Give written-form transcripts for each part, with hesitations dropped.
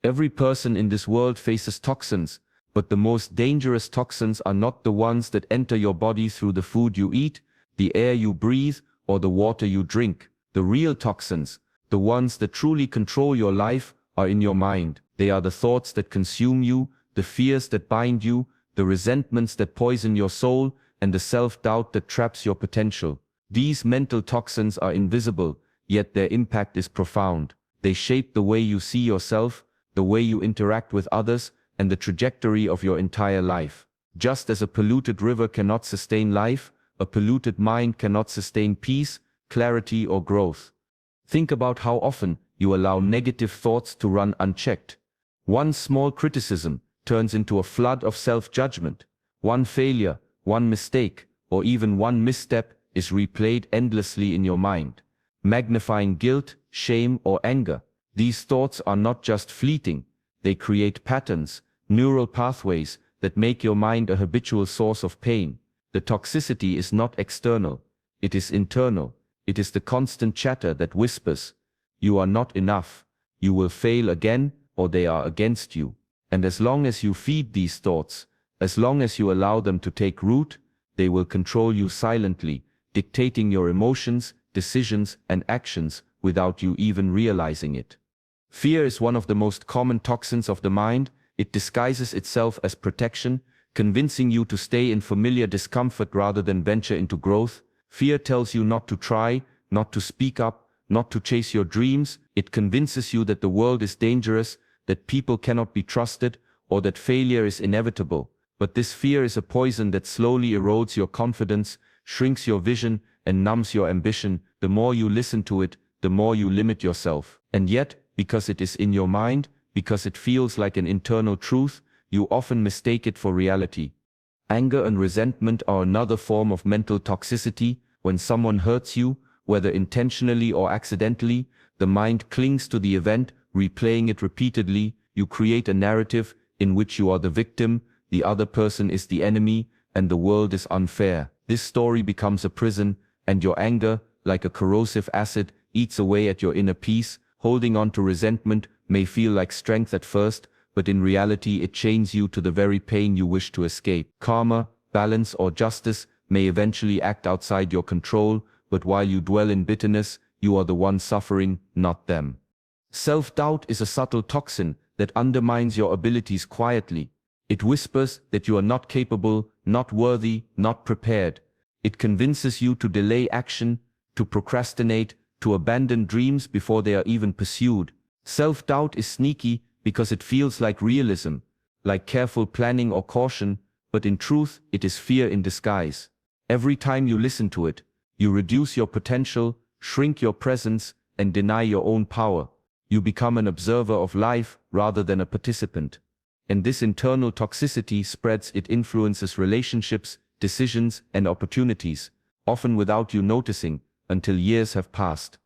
Every person in this world faces toxins, but the most dangerous toxins are not the ones that enter your body through the food you eat, the air you breathe, or the water you drink. The real toxins, the ones that truly control your life, are in your mind. They are the thoughts that consume you, the fears that bind you, the resentments that poison your soul, and the self-doubt that traps your potential. These mental toxins are invisible, yet their impact is profound. They shape the way you see yourself, the way you interact with others, and the trajectory of your entire life. Just as a polluted river cannot sustain life, a polluted mind cannot sustain peace, clarity, or growth. Think about how often you allow negative thoughts to run unchecked. One small criticism turns into a flood of self-judgment. One failure, one mistake, or even one misstep is replayed endlessly in your mind, magnifying guilt, shame, or anger. These thoughts are not just fleeting, they create patterns, neural pathways that make your mind a habitual source of pain. The toxicity is not external, it is internal. It is the constant chatter that whispers, "You are not enough, you will fail again, or they are against you." And as long as you feed these thoughts, as long as you allow them to take root, they will control you silently, dictating your emotions, decisions, and actions without you even realizing it. Fear is one of the most common toxins of the mind. It disguises itself as protection, convincing you to stay in familiar discomfort rather than venture into growth. Fear tells you not to try, not to speak up, not to chase your dreams. It convinces you that the world is dangerous, that people cannot be trusted, or that failure is inevitable. But this fear is a poison that slowly erodes your confidence, shrinks your vision, and numbs your ambition. The more you listen to it, the more you limit yourself. And yet, because it is in your mind, because it feels like an internal truth, you often mistake it for reality. Anger and resentment are another form of mental toxicity. When someone hurts you, whether intentionally or accidentally, the mind clings to the event, replaying it repeatedly. You create a narrative in which you are the victim, the other person is the enemy, and the world is unfair. This story becomes a prison, and your anger, like a corrosive acid, eats away at your inner peace. Holding on to resentment may feel like strength at first, but in reality it chains you to the very pain you wish to escape. Karma, balance, or justice may eventually act outside your control, but while you dwell in bitterness, you are the one suffering, not them. Self-doubt is a subtle toxin that undermines your abilities quietly. It whispers that you are not capable, not worthy, not prepared. It convinces you to delay action, to procrastinate, to abandon dreams before they are even pursued. Self-doubt is sneaky because it feels like realism, like careful planning or caution, but in truth, it is fear in disguise. Every time you listen to it, you reduce your potential, shrink your presence, and deny your own power. You become an observer of life rather than a participant. And this internal toxicity spreads. It influences relationships, decisions, and opportunities, often without you noticing, until years have passed.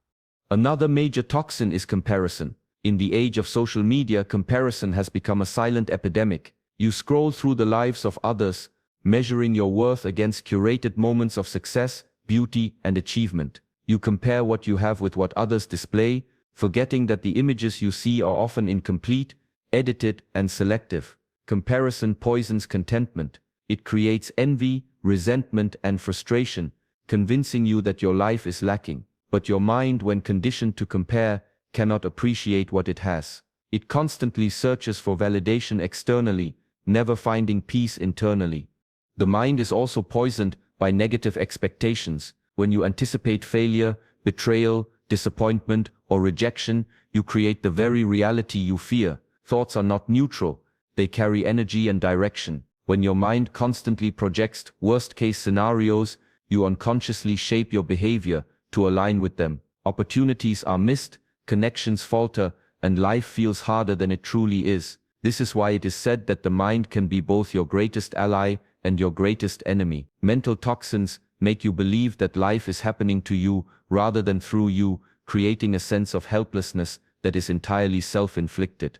Another major toxin is comparison. In the age of social media, comparison has become a silent epidemic. You scroll through the lives of others, measuring your worth against curated moments of success, beauty, and achievement. You compare what you have with what others display, forgetting that the images you see are often incomplete, edited, and selective. Comparison poisons contentment. It creates envy, resentment, and frustration, convincing you that your life is lacking. But your mind, when conditioned to compare, cannot appreciate what it has. It constantly searches for validation externally, never finding peace internally. The mind is also poisoned by negative expectations. When you anticipate failure, betrayal, disappointment, or rejection, you create the very reality you fear. Thoughts are not neutral, they carry energy and direction. When your mind constantly projects worst-case scenarios, you unconsciously shape your behavior to align with them. Opportunities are missed, connections falter, and life feels harder than it truly is. This is why it is said that the mind can be both your greatest ally and your greatest enemy. Mental toxins make you believe that life is happening to you rather than through you, creating a sense of helplessness that is entirely self-inflicted.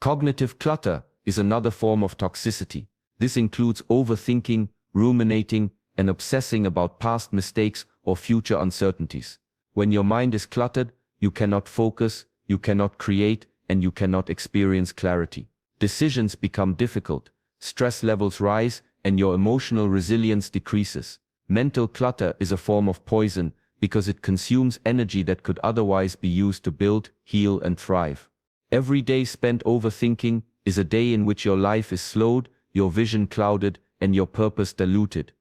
Cognitive clutter is another form of toxicity. This includes overthinking, ruminating, and obsessing about past mistakes or future uncertainties. When your mind is cluttered, you cannot focus, you cannot create, and you cannot experience clarity. Decisions become difficult, stress levels rise, and your emotional resilience decreases. Mental clutter is a form of poison because it consumes energy that could otherwise be used to build, heal, and thrive. Every day spent overthinking is a day in which your life is slowed, your vision clouded, and your purpose diluted.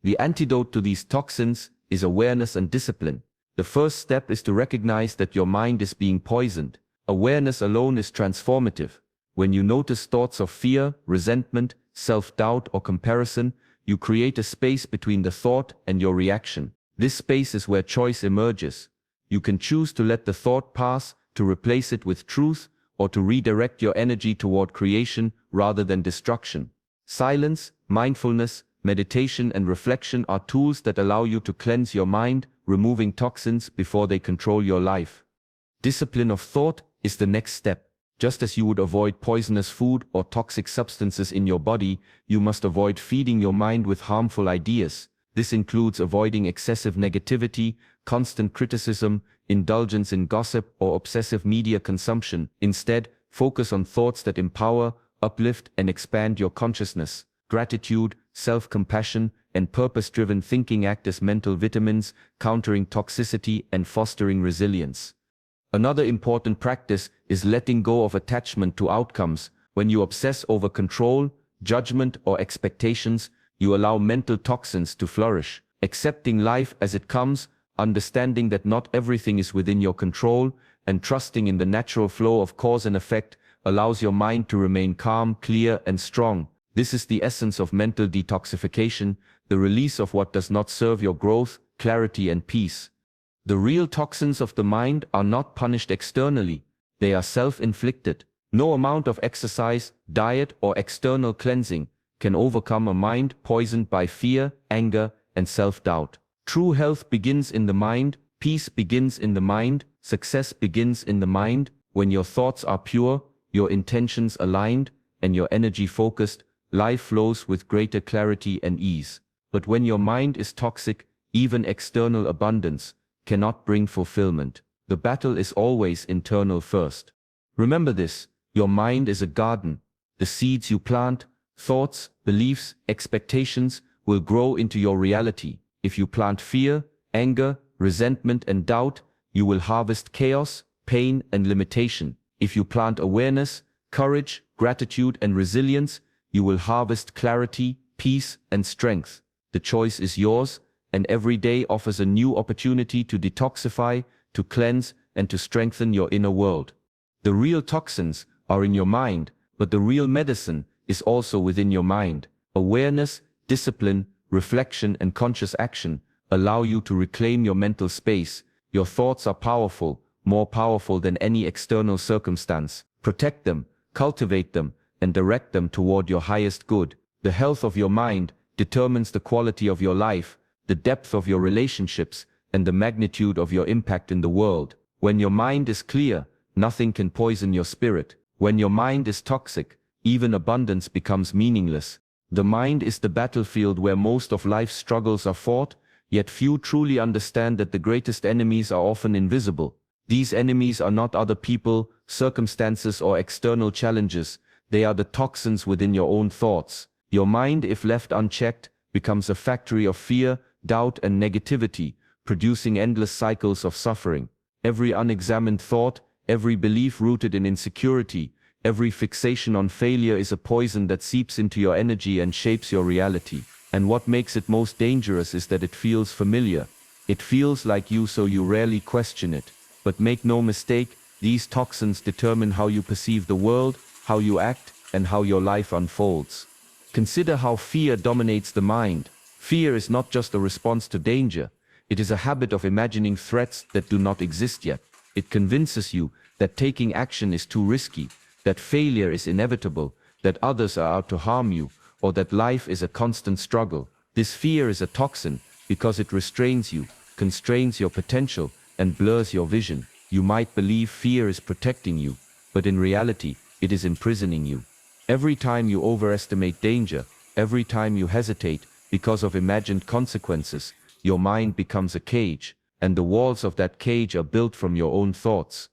The antidote to these toxins is awareness and discipline. The first step is to recognize that your mind is being poisoned. Awareness alone is transformative. When you notice thoughts of fear, resentment, self-doubt, or comparison, you create a space between the thought and your reaction. This space is where choice emerges. You can choose to let the thought pass, to replace it with truth, or to redirect your energy toward creation rather than destruction. Silence, mindfulness, meditation, and reflection are tools that allow you to cleanse your mind, removing toxins before they control your life. Discipline of thought is the next step. Just as you would avoid poisonous food or toxic substances in your body, you must avoid feeding your mind with harmful ideas. This includes avoiding excessive negativity, constant criticism, indulgence in gossip, or obsessive media consumption. Instead, focus on thoughts that empower, uplift, and expand your consciousness. Gratitude, self-compassion, and purpose-driven thinking act as mental vitamins, countering toxicity and fostering resilience. Another important practice is letting go of attachment to outcomes. When you obsess over control, judgment, or expectations, you allow mental toxins to flourish. Accepting life as it comes, understanding that not everything is within your control, and trusting in the natural flow of cause and effect allows your mind to remain calm, clear, and strong. This is the essence of mental detoxification, the release of what does not serve your growth, clarity, and peace. The real toxins of the mind are not punished externally. They are self-inflicted. No amount of exercise, diet, or external cleansing can overcome a mind poisoned by fear, anger, and self-doubt. True health begins in the mind, peace begins in the mind, success begins in the mind. When your thoughts are pure, your intentions aligned, and your energy focused, life flows with greater clarity and ease. But when your mind is toxic, even external abundance cannot bring fulfillment. The battle is always internal first. Remember this, your mind is a garden. The seeds you plant, thoughts, beliefs, expectations, will grow into your reality. If you plant fear, anger, resentment, and doubt, you will harvest chaos, pain, and limitation. If you plant awareness, courage, gratitude, and resilience, you will harvest clarity, peace, and strength. The choice is yours, and every day offers a new opportunity to detoxify, to cleanse, and to strengthen your inner world. The real toxins are in your mind, but the real medicine is also within your mind. Awareness, discipline, reflection, and conscious action allow you to reclaim your mental space. Your thoughts are powerful, more powerful than any external circumstance. Protect them, cultivate them, and direct them toward your highest good. The health of your mind determines the quality of your life, the depth of your relationships, and the magnitude of your impact in the world. When your mind is clear, nothing can poison your spirit. When your mind is toxic, even abundance becomes meaningless. The mind is the battlefield where most of life's struggles are fought, yet few truly understand that the greatest enemies are often invisible. These enemies are not other people, circumstances, or external challenges. They are the toxins within your own thoughts. Your mind, if left unchecked, becomes a factory of fear, doubt, and negativity, producing endless cycles of suffering. Every unexamined thought, every belief rooted in insecurity, every fixation on failure is a poison that seeps into your energy and shapes your reality. And what makes it most dangerous is that it feels familiar. It feels like you, so you rarely question it. But make no mistake, these toxins determine how you perceive the world, how you act, and how your life unfolds. Consider how fear dominates the mind. Fear is not just a response to danger. It is a habit of imagining threats that do not exist yet. It convinces you that taking action is too risky, that failure is inevitable, that others are out to harm you, or that life is a constant struggle. This fear is a toxin because it restrains you, constrains your potential, and blurs your vision. You might believe fear is protecting you, but in reality, it is imprisoning you. Every time you overestimate danger, every time you hesitate because of imagined consequences, your mind becomes a cage, and the walls of that cage are built from your own thoughts.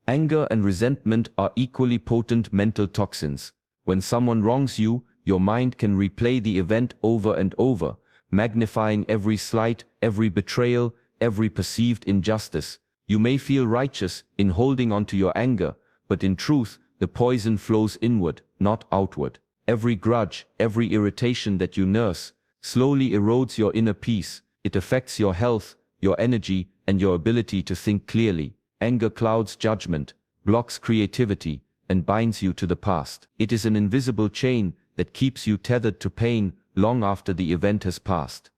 Anger and resentment are equally potent mental toxins. When someone wrongs you, your mind can replay the event over and over, magnifying every slight, every betrayal, every perceived injustice. You may feel righteous in holding on to your anger, but in truth, the poison flows inward, not outward. Every grudge, every irritation that you nurse, slowly erodes your inner peace. It affects your health, your energy, and your ability to think clearly. Anger clouds judgment, blocks creativity, and binds you to the past. It is an invisible chain that keeps you tethered to pain long after the event has passed.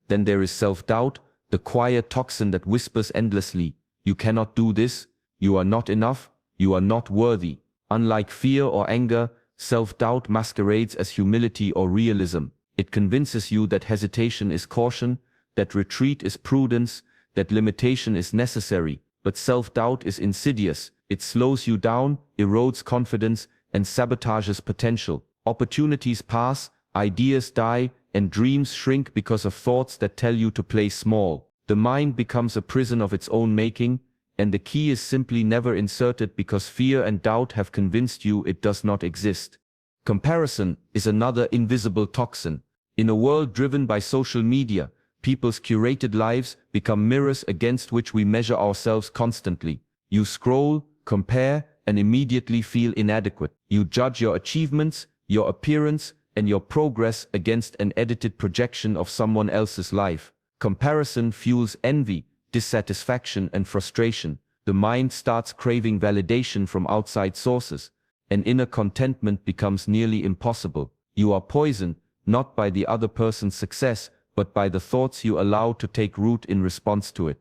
Then there is self-doubt, the quiet toxin that whispers endlessly, "You cannot do this, you are not enough, you are not worthy." Unlike fear or anger, self-doubt masquerades as humility or realism. It convinces you that hesitation is caution, that retreat is prudence, that limitation is necessary. But self-doubt is insidious. It slows you down, erodes confidence, and sabotages potential. Opportunities pass, ideas die, and dreams shrink because of thoughts that tell you to play small. The mind becomes a prison of its own making, and the key is simply never inserted because fear and doubt have convinced you it does not exist. Comparison is another invisible toxin. In a world driven by social media, people's curated lives become mirrors against which we measure ourselves constantly. You scroll, compare, and immediately feel inadequate. You judge your achievements, your appearance, and your progress against an edited projection of someone else's life. Comparison fuels envy, dissatisfaction, and frustration. The mind starts craving validation from outside sources, and inner contentment becomes nearly impossible. You are poisoned, not by the other person's success, but by the thoughts you allow to take root in response to it.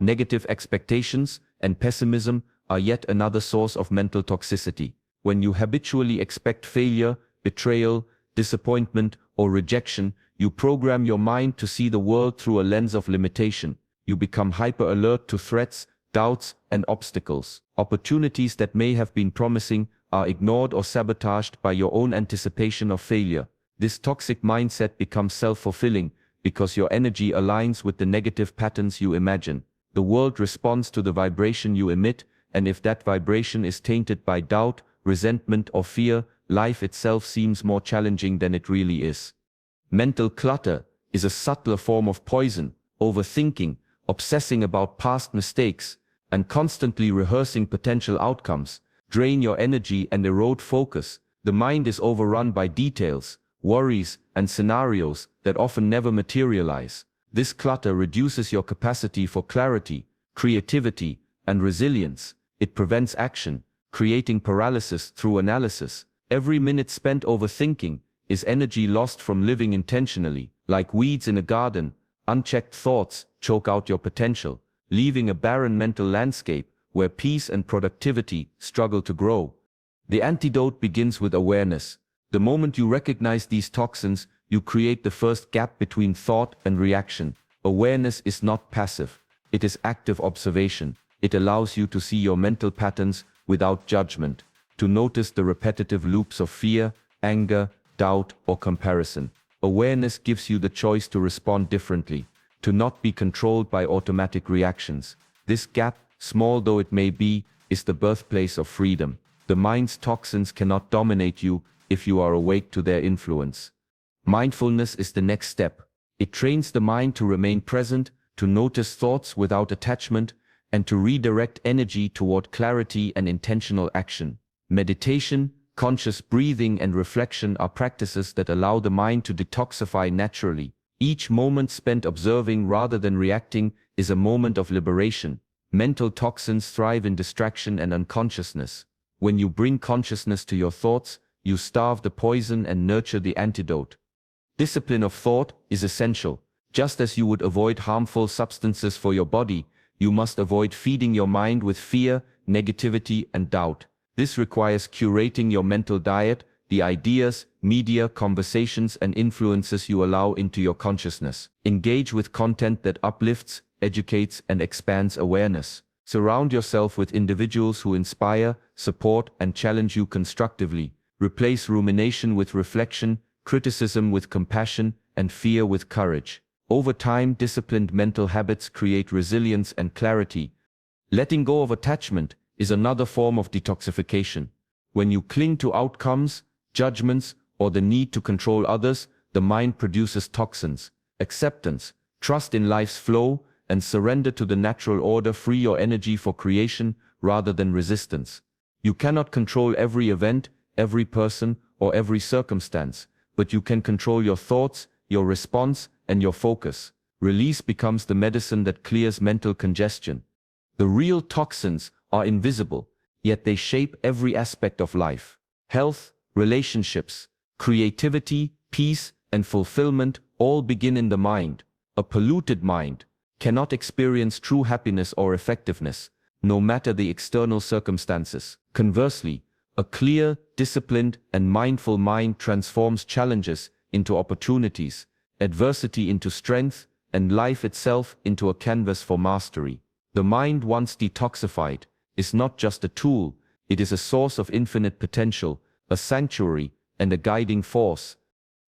Negative expectations and pessimism are yet another source of mental toxicity. When you habitually expect failure, betrayal, disappointment, or rejection, you program your mind to see the world through a lens of limitation. You become hyper-alert to threats, doubts, and obstacles. Opportunities that may have been promising are ignored or sabotaged by your own anticipation of failure. This toxic mindset becomes self-fulfilling, because your energy aligns with the negative patterns you imagine. The world responds to the vibration you emit, and if that vibration is tainted by doubt, resentment, or fear, life itself seems more challenging than it really is. Mental clutter is a subtler form of poison. Overthinking, obsessing about past mistakes, and constantly rehearsing potential outcomes drain your energy and erode focus. The mind is overrun by details, worries, and scenarios that often never materialize. This clutter reduces your capacity for clarity, creativity, and resilience. It prevents action, creating paralysis through analysis. Every minute spent overthinking is energy lost from living intentionally. Like weeds in a garden, unchecked thoughts choke out your potential, leaving a barren mental landscape where peace and productivity struggle to grow. The antidote begins with awareness. The moment you recognize these toxins, you create the first gap between thought and reaction. Awareness is not passive. It is active observation. It allows you to see your mental patterns without judgment, to notice the repetitive loops of fear, anger, doubt, or comparison. Awareness gives you the choice to respond differently, to not be controlled by automatic reactions. This gap, small though it may be, is the birthplace of freedom. The mind's toxins cannot dominate you if you are awake to their influence. Mindfulness is the next step. It trains the mind to remain present, to notice thoughts without attachment, and to redirect energy toward clarity and intentional action. Meditation, conscious breathing, and reflection are practices that allow the mind to detoxify naturally. Each moment spent observing rather than reacting is a moment of liberation. Mental toxins thrive in distraction and unconsciousness. When you bring consciousness to your thoughts, you starve the poison and nurture the antidote. Discipline of thought is essential. Just as you would avoid harmful substances for your body, you must avoid feeding your mind with fear, negativity, and doubt. This requires curating your mental diet, the ideas, media, conversations, and influences you allow into your consciousness. Engage with content that uplifts, educates, and expands awareness. Surround yourself with individuals who inspire, support, and challenge you constructively. Replace rumination with reflection, criticism with compassion, and fear with courage. Over time, disciplined mental habits create resilience and clarity. Letting go of attachment is another form of detoxification. When you cling to outcomes, judgments, or the need to control others, the mind produces toxins. Acceptance, trust in life's flow, and surrender to the natural order free your energy for creation rather than resistance. You cannot control every event, every person, or every circumstance, but you can control your thoughts, your response, and your focus. Release becomes the medicine that clears mental congestion. The real toxins are invisible, yet they shape every aspect of life. Health, relationships, creativity, peace, and fulfillment all begin in the mind. A polluted mind cannot experience true happiness or effectiveness, no matter the external circumstances. Conversely, a clear, disciplined, and mindful mind transforms challenges into opportunities, adversity into strength, and life itself into a canvas for mastery. The mind, once detoxified, is not just a tool, it is a source of infinite potential, a sanctuary, and a guiding force.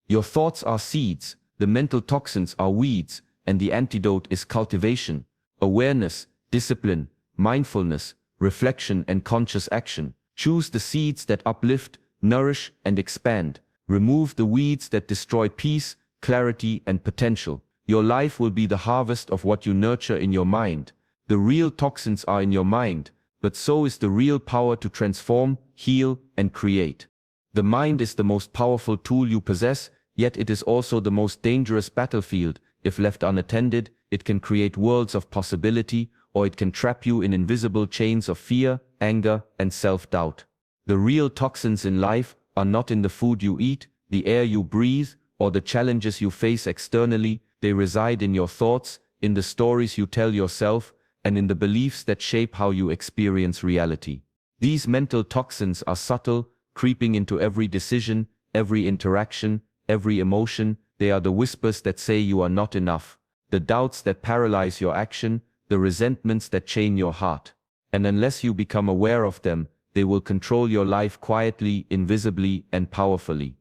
Your thoughts are seeds, the mental toxins are weeds, and the antidote is cultivation, awareness, discipline, mindfulness, reflection, and conscious action. Choose the seeds that uplift, nourish, and expand. Remove the weeds that destroy peace, clarity, and potential. Your life will be the harvest of what you nurture in your mind. The real toxins are in your mind, but so is the real power to transform, heal, and create. The mind is the most powerful tool you possess, yet it is also the most dangerous battlefield. If left unattended, it can create worlds of possibility, or it can trap you in invisible chains of fear, anger, and self-doubt. The real toxins in life are not in the food you eat, the air you breathe, or the challenges you face externally. They reside in your thoughts, in the stories you tell yourself, and in the beliefs that shape how you experience reality. These mental toxins are subtle, creeping into every decision, every interaction, every emotion. They are the whispers that say you are not enough, the doubts that paralyze your action, the resentments that chain your heart. And unless you become aware of them, they will control your life quietly, invisibly, and powerfully.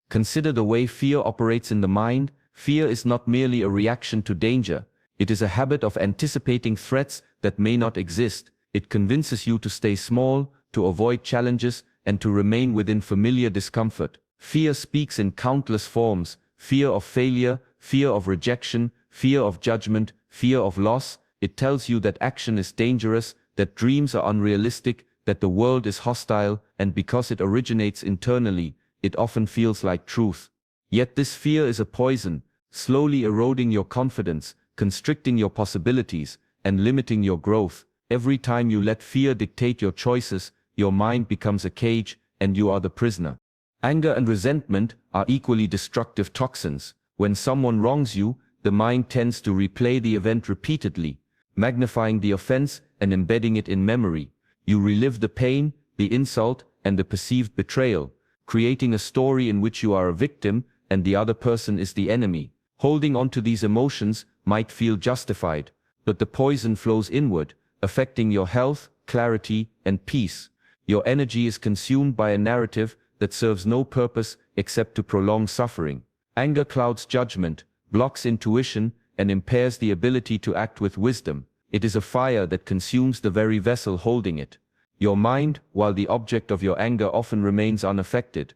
Consider the way fear operates in the mind. Fear is not merely a reaction to danger. It is a habit of anticipating threats that may not exist. It convinces you to stay small, to avoid challenges, and to remain within familiar discomfort. Fear speaks in countless forms: fear of failure, fear of rejection, fear of judgment, fear of loss. It tells you that action is dangerous, that dreams are unrealistic, that the world is hostile, and because it originates internally, it often feels like truth. Yet this fear is a poison, slowly eroding your confidence, constricting your possibilities, and limiting your growth. Every time you let fear dictate your choices, your mind becomes a cage, and you are the prisoner. Anger and resentment are equally destructive toxins. When someone wrongs you, the mind tends to replay the event repeatedly, magnifying the offense and embedding it in memory. You relive the pain, the insult, and the perceived betrayal, creating a story in which you are a victim and the other person is the enemy. Holding on to these emotions might feel justified, but the poison flows inward, affecting your health, clarity, and peace. Your energy is consumed by a narrative that serves no purpose except to prolong suffering. Anger clouds judgment, blocks intuition, and impairs the ability to act with wisdom. It is a fire that consumes the very vessel holding it. Your mind, while the object of your anger often remains unaffected.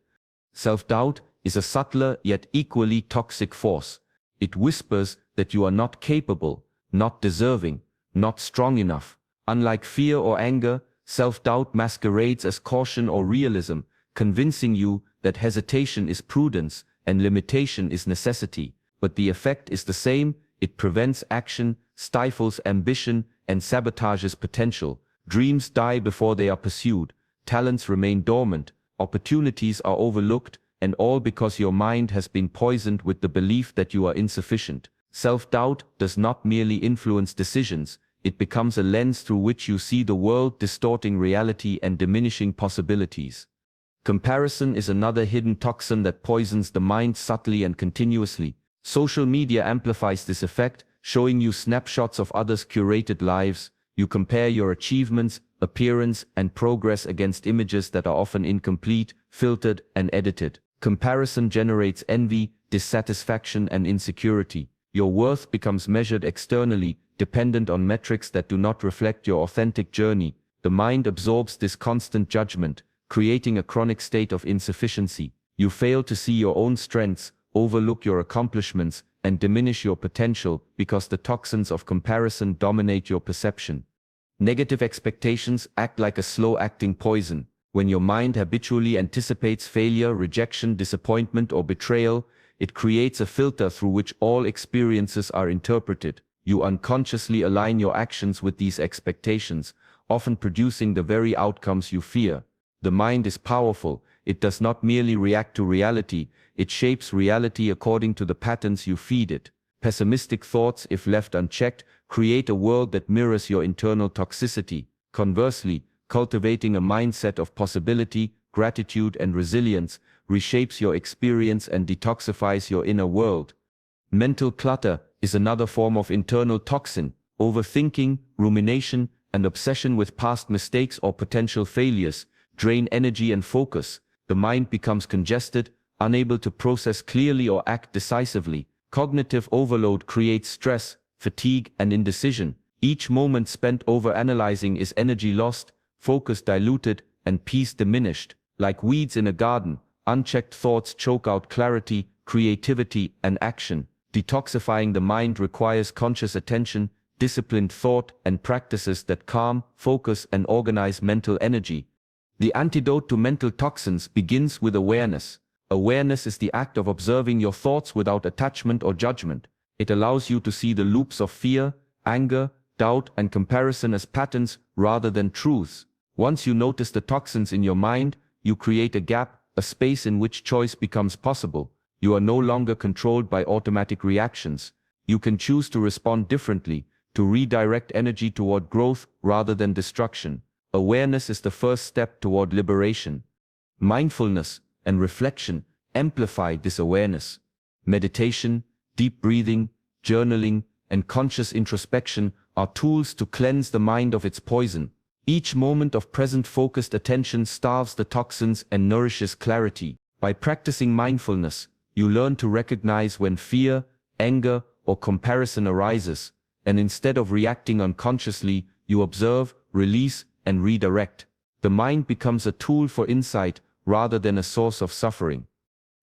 Self-doubt is a subtler yet equally toxic force. It whispers that you are not capable, not deserving, not strong enough. Unlike fear or anger, self-doubt masquerades as caution or realism, convincing you that hesitation is prudence and limitation is necessity. But the effect is the same: it prevents action, stifles ambition, and sabotages potential. Dreams die before they are pursued, talents remain dormant, opportunities are overlooked, and all because your mind has been poisoned with the belief that you are insufficient. Self-doubt does not merely influence decisions, it becomes a lens through which you see the world, distorting reality and diminishing possibilities. Comparison is another hidden toxin that poisons the mind subtly and continuously. Social media amplifies this effect, showing you snapshots of others' curated lives. You compare your achievements, appearance, and progress against images that are often incomplete, filtered, and edited. Comparison generates envy, dissatisfaction, and insecurity. Your worth becomes measured externally, dependent on metrics that do not reflect your authentic journey. The mind absorbs this constant judgment, creating a chronic state of insufficiency. You fail to see your own strengths, overlook your accomplishments, and diminish your potential because the toxins of comparison dominate your perception. Negative expectations act like a slow-acting poison. When your mind habitually anticipates failure, rejection, disappointment, or betrayal, it creates a filter through which all experiences are interpreted. You unconsciously align your actions with these expectations, often producing the very outcomes you fear. The mind is powerful. It does not merely react to reality, it shapes reality according to the patterns you feed it. Pessimistic thoughts, if left unchecked, create a world that mirrors your internal toxicity. Conversely, cultivating a mindset of possibility, gratitude, and resilience reshapes your experience and detoxifies your inner world. Mental clutter is another form of internal toxin. Overthinking, rumination, and obsession with past mistakes or potential failures drain energy and focus. The mind becomes congested, unable to process clearly or act decisively. Cognitive overload creates stress, fatigue, and indecision. Each moment spent overanalyzing is energy lost, focus diluted, and peace diminished. Like weeds in a garden, unchecked thoughts choke out clarity, creativity, and action. Detoxifying the mind requires conscious attention, disciplined thought, and practices that calm, focus, and organize mental energy. The antidote to mental toxins begins with awareness. Awareness is the act of observing your thoughts without attachment or judgment. It allows you to see the loops of fear, anger, doubt, and comparison as patterns rather than truths. Once you notice the toxins in your mind, you create a gap, a space in which choice becomes possible. You are no longer controlled by automatic reactions. You can choose to respond differently, to redirect energy toward growth rather than destruction. Awareness is the first step toward liberation. Mindfulness and reflection amplify this awareness. Meditation, deep breathing, journaling, and conscious introspection are tools to cleanse the mind of its poison. Each moment of present focused attention starves the toxins and nourishes clarity. By practicing mindfulness, you learn to recognize when fear, anger, or comparison arises, and instead of reacting unconsciously, you observe, release, and redirect. The mind becomes a tool for insight rather than a source of suffering.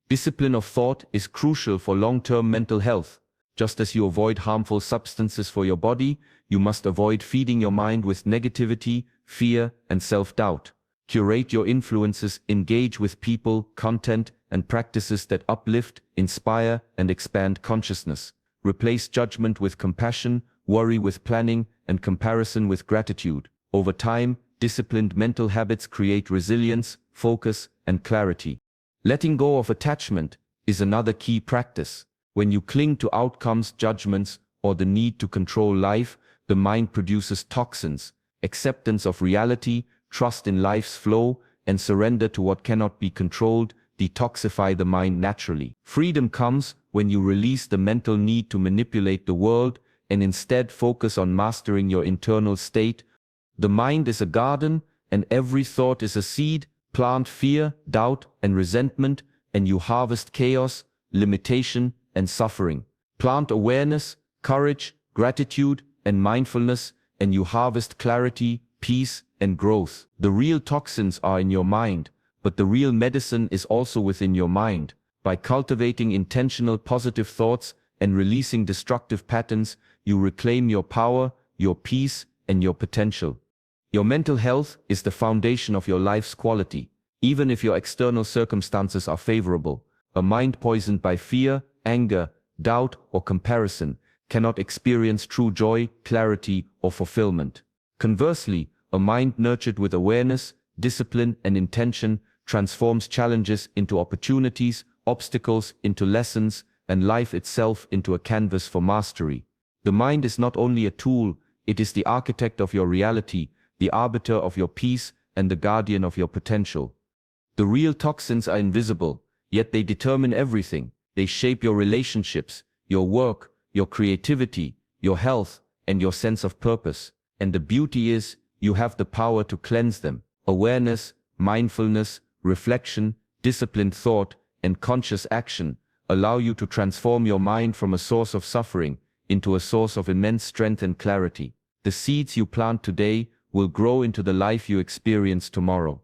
Discipline of thought is crucial for long-term mental health. Just as you avoid harmful substances for your body, you must avoid feeding your mind with negativity, fear, and self-doubt. Curate your influences, engage with people, content, and practices that uplift, inspire, and expand consciousness. Replace judgment with compassion, worry with planning, and comparison with gratitude. Over time, disciplined mental habits create resilience, focus, and clarity. Letting go of attachment is another key practice. When you cling to outcomes, judgments, or the need to control life, the mind produces toxins. Acceptance of reality, trust in life's flow, and surrender to what cannot be controlled detoxify the mind naturally. Freedom comes when you release the mental need to manipulate the world and instead focus on mastering your internal state. The mind is a garden, and every thought is a seed. Plant fear, doubt, and resentment, and you harvest chaos, limitation, and suffering. Plant awareness, courage, gratitude, and mindfulness, and you harvest clarity, peace, and growth. The real toxins are in your mind, but the real medicine is also within your mind. By cultivating intentional positive thoughts and releasing destructive patterns, you reclaim your power, your peace, and your potential. Your mental health is the foundation of your life's quality. Even if your external circumstances are favorable, a mind poisoned by fear, anger, doubt, or comparison cannot experience true joy, clarity, or fulfillment. Conversely, a mind nurtured with awareness, discipline, and intention transforms challenges into opportunities, obstacles into lessons, and life itself into a canvas for mastery. The mind is not only a tool, it is the architect of your reality, the arbiter of your peace, and the guardian of your potential. The real toxins are invisible, yet they determine everything. They shape your relationships, your work, your creativity, your health, and your sense of purpose. And the beauty is, you have the power to cleanse them. Awareness, mindfulness, reflection, disciplined thought, and conscious action allow you to transform your mind from a source of suffering into a source of immense strength and clarity. The seeds you plant today will grow into the life you experience tomorrow.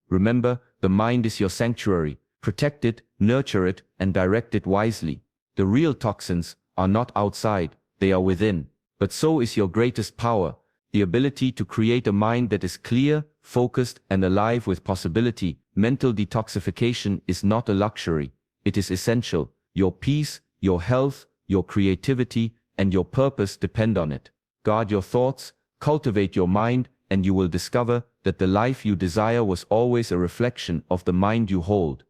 Remember, the mind is your sanctuary. Protect it, nurture it, and direct it wisely. The real toxins are not outside, they are within. But so is your greatest power, the ability to create a mind that is clear, focused, and alive with possibility. Mental detoxification is not a luxury, it is essential. Your peace, your health, your creativity, and your purpose depend on it. Guard your thoughts, cultivate your mind, and you will discover that the life you desire was always a reflection of the mind you hold.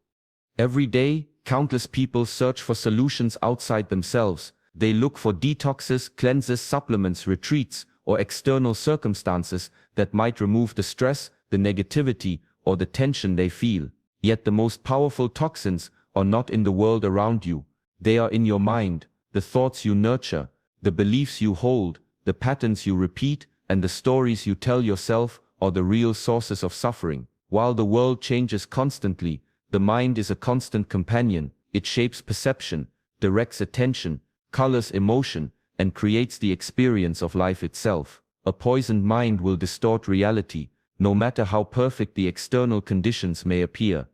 Every day, countless people search for solutions outside themselves. They look for detoxes, cleanses, supplements, retreats, or external circumstances that might remove the stress, the negativity, or the tension they feel. Yet the most powerful toxins are not in the world around you. They are in your mind, the thoughts you nurture, the beliefs you hold, the patterns you repeat, and the stories you tell yourself are the real sources of suffering. While the world changes constantly, the mind is a constant companion. It shapes perception, directs attention, colors emotion, and creates the experience of life itself. A poisoned mind will distort reality, no matter how perfect the external conditions may appear.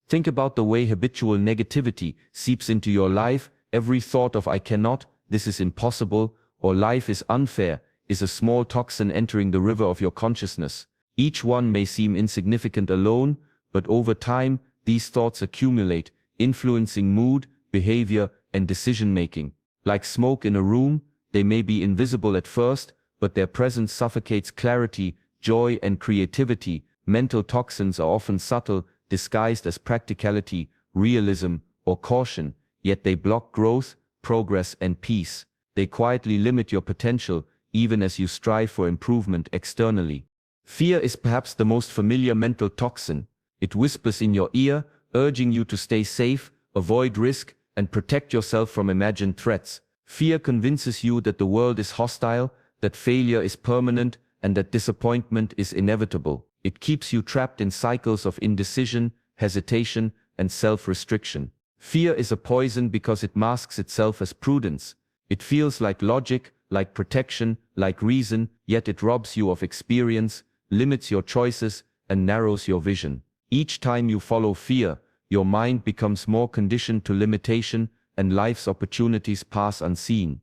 Think about the way habitual negativity seeps into your life. Every thought of "I cannot," "this is impossible," or "life is unfair" is a small toxin entering the river of your consciousness. Each one may seem insignificant alone, but over time, these thoughts accumulate, influencing mood, behavior, and decision-making. Like smoke in a room, they may be invisible at first, but their presence suffocates clarity, joy, and creativity. Mental toxins are often subtle, disguised as practicality, realism, or caution, yet they block growth, progress, and peace. They quietly limit your potential, even as you strive for improvement externally. Fear is perhaps the most familiar mental toxin. It whispers in your ear, urging you to stay safe, avoid risk, and protect yourself from imagined threats. Fear convinces you that the world is hostile, that failure is permanent, and that disappointment is inevitable. It keeps you trapped in cycles of indecision, hesitation, and self-restriction. Fear is a poison because it masks itself as prudence. It feels like logic, like protection, like reason, yet it robs you of experience, limits your choices, and narrows your vision. Each time you follow fear, your mind becomes more conditioned to limitation, and life's opportunities pass unseen.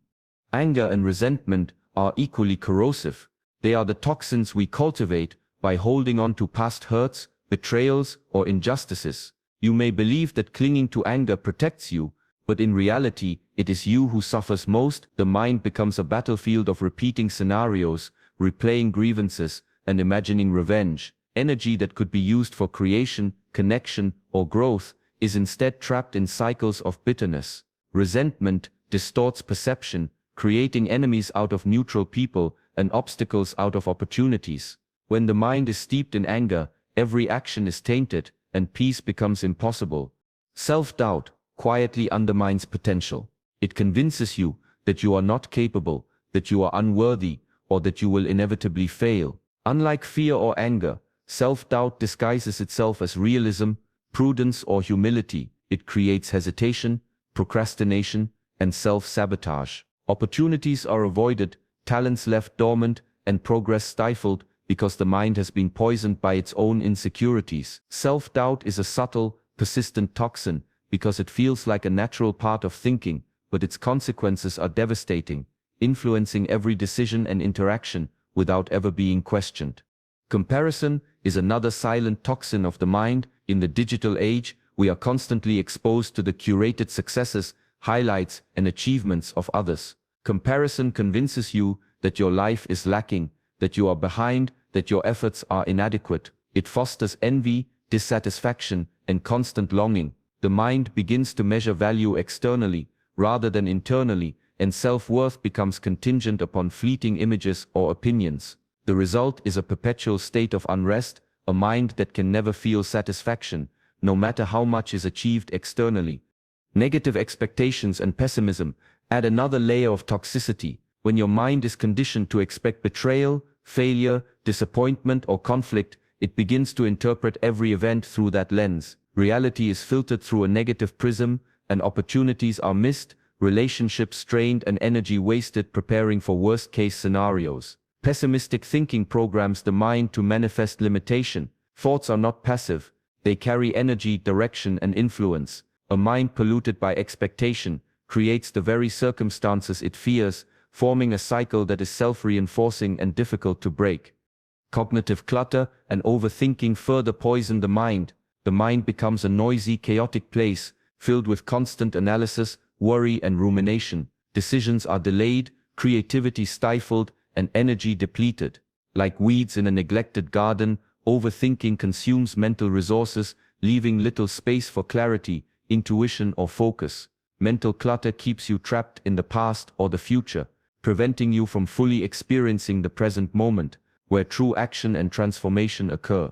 Anger and resentment are equally corrosive. They are the toxins we cultivate by holding on to past hurts, betrayals, or injustices. You may believe that clinging to anger protects you, but in reality, it is you who suffers most. The mind becomes a battlefield of repeating scenarios, replaying grievances, and imagining revenge. Energy that could be used for creation, connection, or growth is instead trapped in cycles of bitterness. Resentment distorts perception, creating enemies out of neutral people and obstacles out of opportunities. When the mind is steeped in anger, every action is tainted, and peace becomes impossible. Self-doubt quietly undermines potential. It convinces you that you are not capable, that you are unworthy, or that you will inevitably fail. Unlike fear or anger, self-doubt disguises itself as realism, prudence, or humility. It creates hesitation, procrastination, and self-sabotage. Opportunities are avoided, talents left dormant, and progress stifled because the mind has been poisoned by its own insecurities. Self-doubt is a subtle, persistent toxin because it feels like a natural part of thinking, but its consequences are devastating, influencing every decision and interaction without ever being questioned. Comparison is another silent toxin of the mind. In the digital age, we are constantly exposed to the curated successes, highlights, and achievements of others. Comparison convinces you that your life is lacking, that you are behind, that your efforts are inadequate. It fosters envy, dissatisfaction, and constant longing. The mind begins to measure value externally, rather than internally, and self-worth becomes contingent upon fleeting images or opinions. The result is a perpetual state of unrest, a mind that can never feel satisfaction, no matter how much is achieved externally. Negative expectations and pessimism add another layer of toxicity. When your mind is conditioned to expect betrayal, failure, disappointment, or conflict, it begins to interpret every event through that lens. Reality is filtered through a negative prism, and opportunities are missed, relationships strained, and energy wasted preparing for worst-case scenarios. Pessimistic thinking programs the mind to manifest limitation. Thoughts are not passive. They carry energy, direction, and influence. A mind polluted by expectation creates the very circumstances it fears, forming a cycle that is self-reinforcing and difficult to break. Cognitive clutter and overthinking further poison the mind. The mind becomes a noisy, chaotic place, filled with constant analysis, worry, and rumination. Decisions are delayed, creativity stifled, and energy depleted. Like weeds in a neglected garden, overthinking consumes mental resources, leaving little space for clarity, intuition, or focus. Mental clutter keeps you trapped in the past or the future, preventing you from fully experiencing the present moment, where true action and transformation occur.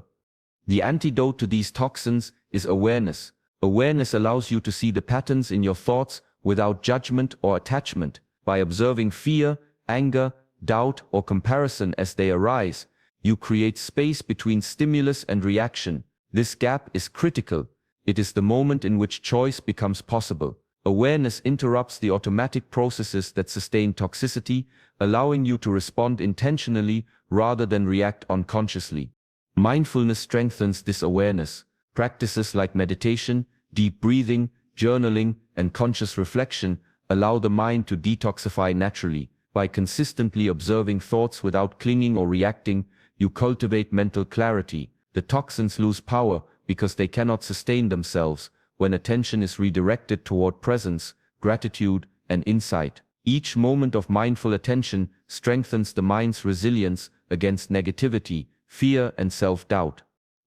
The antidote to these toxins is awareness. Awareness allows you to see the patterns in your thoughts without judgment or attachment. By observing fear, anger, doubt, or comparison as they arise, you create space between stimulus and reaction. This gap is critical. It is the moment in which choice becomes possible. Awareness interrupts the automatic processes that sustain toxicity, allowing you to respond intentionally rather than react unconsciously. Mindfulness strengthens this awareness. Practices like meditation, deep breathing, journaling, and conscious reflection allow the mind to detoxify naturally. By consistently observing thoughts without clinging or reacting, you cultivate mental clarity. The toxins lose power because they cannot sustain themselves when attention is redirected toward presence, gratitude, and insight. Each moment of mindful attention strengthens the mind's resilience against negativity, fear, and self-doubt.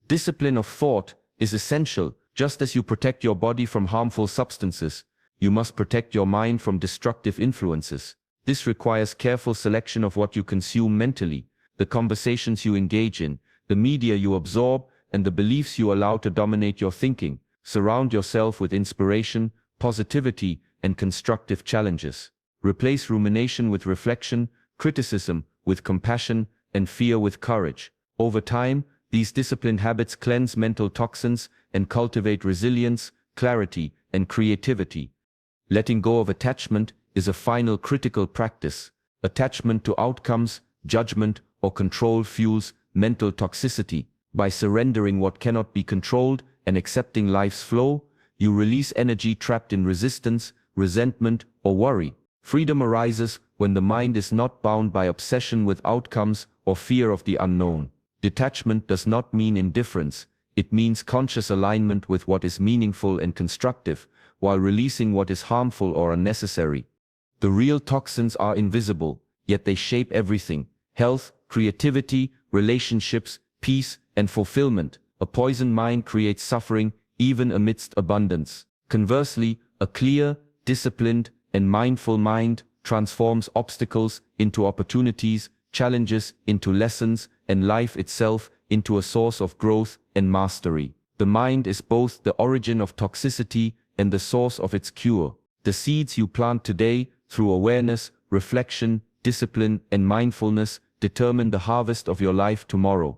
Discipline of thought is essential. Just as you protect your body from harmful substances, you must protect your mind from destructive influences. This requires careful selection of what you consume mentally, the conversations you engage in, the media you absorb, and the beliefs you allow to dominate your thinking. Surround yourself with inspiration, positivity, and constructive challenges. Replace rumination with reflection, criticism with compassion, and fear with courage. Over time, these disciplined habits cleanse mental toxins and cultivate resilience, clarity, and creativity. Letting go of attachment is a final critical practice. Attachment to outcomes, judgment, or control fuels mental toxicity. By surrendering what cannot be controlled and accepting life's flow, you release energy trapped in resistance, resentment, or worry. Freedom arises when the mind is not bound by obsession with outcomes or fear of the unknown. Detachment does not mean indifference. It means conscious alignment with what is meaningful and constructive, while releasing what is harmful or unnecessary. The real toxins are invisible, yet they shape everything: health, creativity, relationships, peace, and fulfillment. A poisoned mind creates suffering, even amidst abundance. Conversely, a clear, disciplined, and mindful mind transforms obstacles into opportunities, challenges into lessons, and life itself into a source of growth and mastery. The mind is both the origin of toxicity and the source of its cure. The seeds you plant today, through awareness, reflection, discipline, and mindfulness, determine the harvest of your life tomorrow.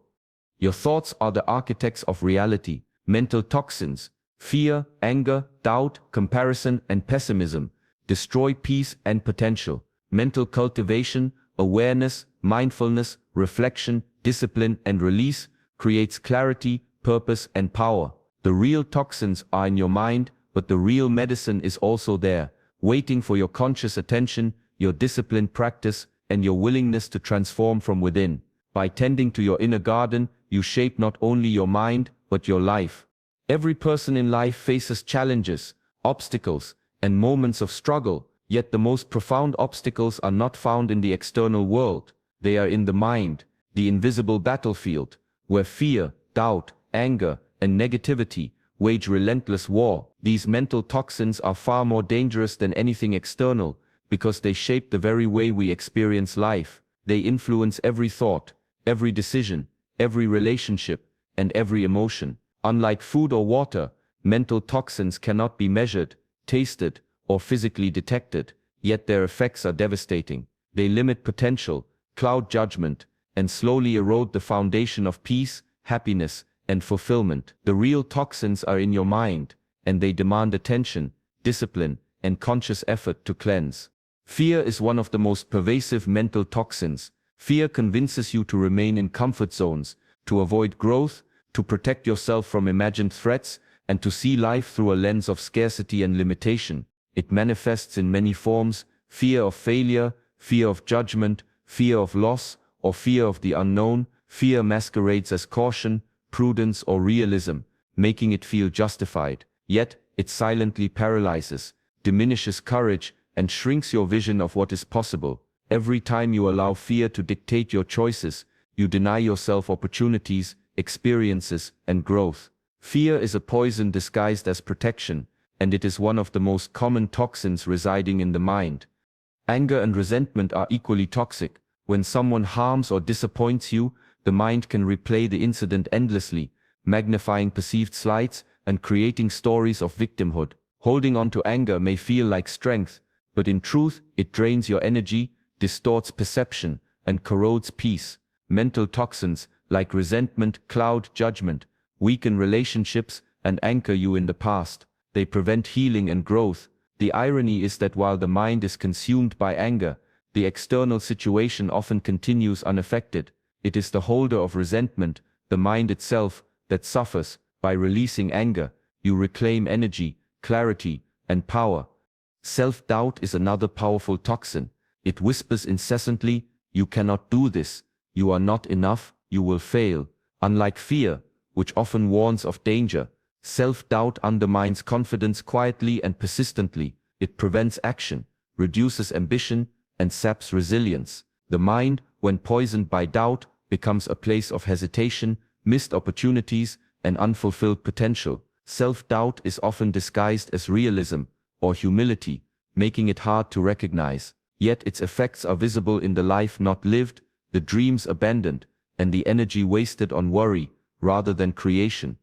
Your thoughts are the architects of reality. Mental toxins, fear, anger, doubt, comparison, and pessimism destroy peace and potential. Mental cultivation, awareness, mindfulness, reflection, discipline, and release creates clarity, purpose, and power. The real toxins are in your mind, but the real medicine is also there, waiting for your conscious attention, your disciplined practice, and your willingness to transform from within. By tending to your inner garden, you shape not only your mind, but your life. Every person in life faces challenges, obstacles, and moments of struggle, yet the most profound obstacles are not found in the external world. They are in the mind, the invisible battlefield, where fear, doubt, anger, and negativity wage relentless war. These mental toxins are far more dangerous than anything external, because they shape the very way we experience life. They influence every thought, every decision, every relationship, and every emotion. Unlike food or water, mental toxins cannot be measured, tasted, or physically detected, yet their effects are devastating. They limit potential, cloud judgment, and slowly erode the foundation of peace, happiness, and fulfillment. The real toxins are in your mind, and they demand attention, discipline, and conscious effort to cleanse. Fear is one of the most pervasive mental toxins. Fear convinces you to remain in comfort zones, to avoid growth, to protect yourself from imagined threats, and to see life through a lens of scarcity and limitation. It manifests in many forms: fear of failure, fear of judgment, fear of loss, or fear of the unknown. Fear masquerades as caution, prudence, or realism, making it feel justified. Yet, it silently paralyzes, diminishes courage, and shrinks your vision of what is possible. Every time you allow fear to dictate your choices, you deny yourself opportunities, experiences, and growth. Fear is a poison disguised as protection, and it is one of the most common toxins residing in the mind. Anger and resentment are equally toxic. When someone harms or disappoints you, the mind can replay the incident endlessly, magnifying perceived slights and creating stories of victimhood. Holding on to anger may feel like strength, but in truth, it drains your energy, distorts perception, and corrodes peace. Mental toxins, like resentment, cloud judgment, weaken relationships and anchor you in the past. They prevent healing and growth. The irony is that while the mind is consumed by anger, the external situation often continues unaffected. It is the holder of resentment, the mind itself, that suffers. By releasing anger, you reclaim energy, clarity, and power. Self-doubt is another powerful toxin. It whispers incessantly, "You cannot do this, you are not enough, you will fail." Unlike fear, which often warns of danger, self-doubt undermines confidence quietly and persistently. It prevents action, reduces ambition, and saps resilience. The mind, when poisoned by doubt, becomes a place of hesitation, missed opportunities, and unfulfilled potential. Self-doubt is often disguised as realism or humility, making it hard to recognize. Yet its effects are visible in the life not lived, the dreams abandoned, and the energy wasted on worry rather than creation.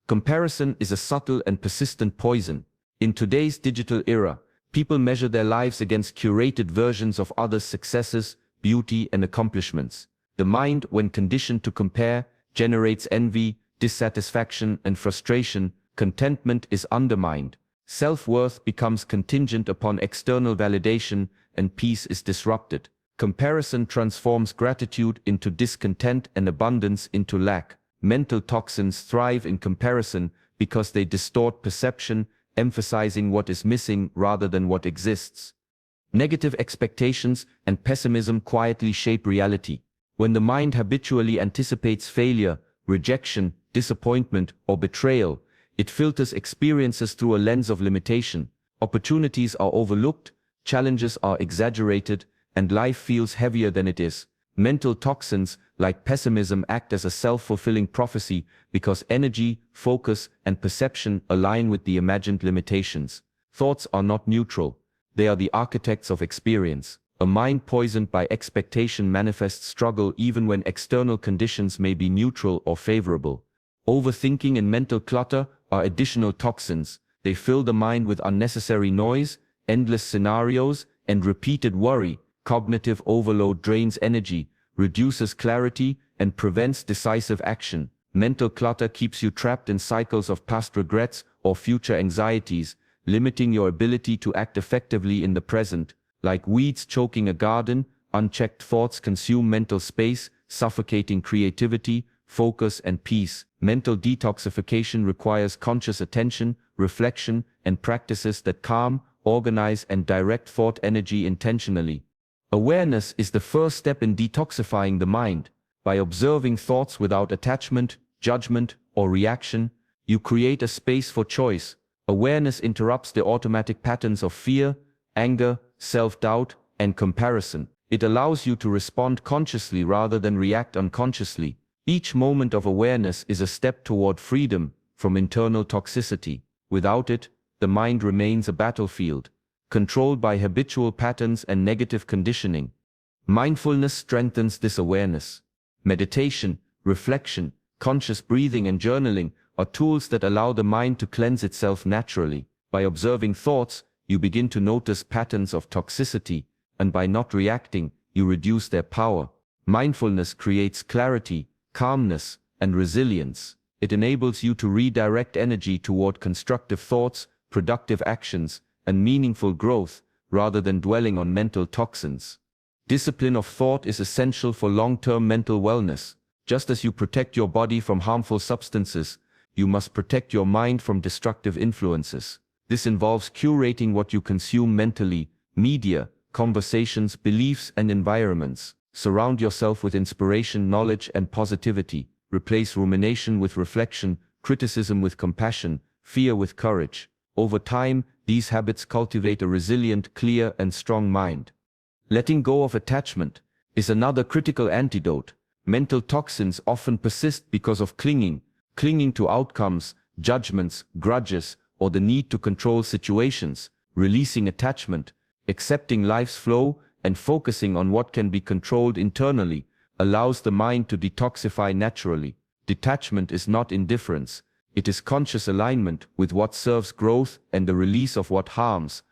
Comparison is a subtle and persistent poison. In today's digital era, people measure their lives against curated versions of others' successes, beauty, and accomplishments. The mind, when conditioned to compare, generates envy, dissatisfaction, and frustration. Contentment is undermined. Self-worth becomes contingent upon external validation, and peace is disrupted. Comparison transforms gratitude into discontent and abundance into lack. Mental toxins thrive in comparison because they distort perception, emphasizing what is missing rather than what exists. Negative expectations and pessimism quietly shape reality. When the mind habitually anticipates failure, rejection, disappointment, or betrayal, it filters experiences through a lens of limitation. Opportunities are overlooked, challenges are exaggerated, and life feels heavier than it is. Mental toxins, like pessimism, act as a self-fulfilling prophecy because energy, focus, and perception align with the imagined limitations. Thoughts are not neutral. They are the architects of experience. A mind poisoned by expectation manifests struggle even when external conditions may be neutral or favorable. Overthinking and mental clutter are additional toxins. They fill the mind with unnecessary noise, endless scenarios, and repeated worry. Cognitive overload drains energy, reduces clarity, and prevents decisive action. Mental clutter keeps you trapped in cycles of past regrets or future anxieties, limiting your ability to act effectively in the present. Like weeds choking a garden, unchecked thoughts consume mental space, suffocating creativity, focus, and peace. Mental detoxification requires conscious attention, reflection, and practices that calm, organize, and direct thought energy intentionally. Awareness is the first step in detoxifying the mind. By observing thoughts without attachment, judgment, or reaction, you create a space for choice. Awareness interrupts the automatic patterns of fear, anger, self-doubt, and comparison. It allows you to respond consciously rather than react unconsciously. Each moment of awareness is a step toward freedom from internal toxicity. Without it, the mind remains a battlefield, controlled by habitual patterns and negative conditioning. Mindfulness strengthens this awareness. Meditation, reflection, conscious breathing, and journaling are tools that allow the mind to cleanse itself naturally. By observing thoughts, you begin to notice patterns of toxicity, and by not reacting, you reduce their power. Mindfulness creates clarity, calmness, and resilience. It enables you to redirect energy toward constructive thoughts, productive actions, and meaningful growth, rather than dwelling on mental toxins. Discipline of thought is essential for long-term mental wellness. Just as you protect your body from harmful substances, you must protect your mind from destructive influences. This involves curating what you consume mentally: media, conversations, beliefs, and environments. Surround yourself with inspiration, knowledge, and positivity. Replace rumination with reflection, criticism with compassion, fear with courage. Over time, these habits cultivate a resilient, clear, and strong mind. Letting go of attachment is another critical antidote. Mental toxins often persist because of clinging to outcomes, judgments, grudges, or the need to control situations. Releasing attachment, accepting life's flow, and focusing on what can be controlled internally allows the mind to detoxify naturally. Detachment is not indifference. It is conscious alignment with what serves growth and the release of what harms.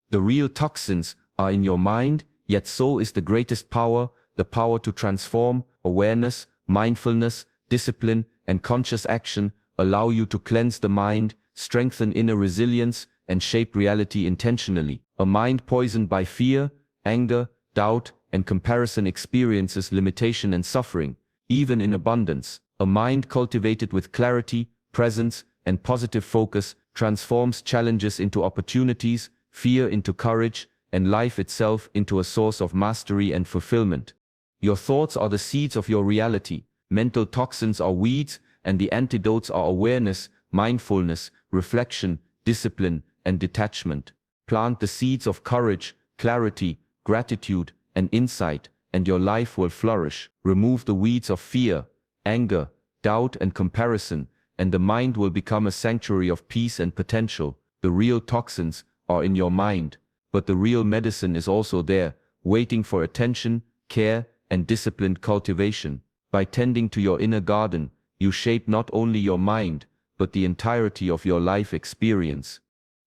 The real toxins are in your mind, yet so is the greatest power, the power to transform. Awareness, mindfulness, discipline, and conscious action allow you to cleanse the mind, strengthen inner resilience, and shape reality intentionally. A mind poisoned by fear, anger, doubt, and comparison experiences limitation and suffering, even in abundance. A mind cultivated with clarity, presence, and positive focus transforms challenges into opportunities, fear into courage, and life itself into a source of mastery and fulfillment. Your thoughts are the seeds of your reality. Mental toxins are weeds, and the antidotes are awareness, mindfulness, reflection, discipline, and detachment. Plant the seeds of courage, clarity, gratitude, and insight, and your life will flourish. Remove the weeds of fear, anger, doubt, and comparison, and the mind will become a sanctuary of peace and potential. The real toxins are in your mind, but the real medicine is also there, waiting for attention, care, and disciplined cultivation. By tending to your inner garden, you shape not only your mind, but the entirety of your life experience.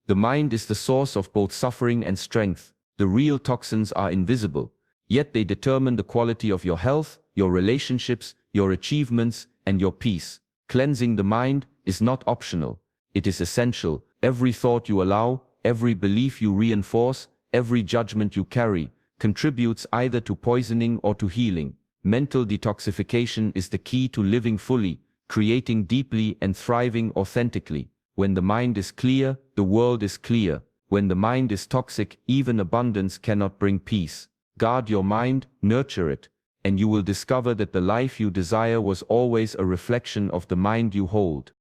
The mind is the source of both suffering and strength. The real toxins are invisible, yet they determine the quality of your health, your relationships, your achievements, and your peace. Cleansing the mind is not optional. It is essential. Every thought you allow, every belief you reinforce, every judgment you carry, contributes either to poisoning or to healing. Mental detoxification is the key to living fully, creating deeply, and thriving authentically. When the mind is clear, the world is clear. When the mind is toxic, even abundance cannot bring peace. Guard your mind, nurture it, and you will discover that the life you desire was always a reflection of the mind you hold.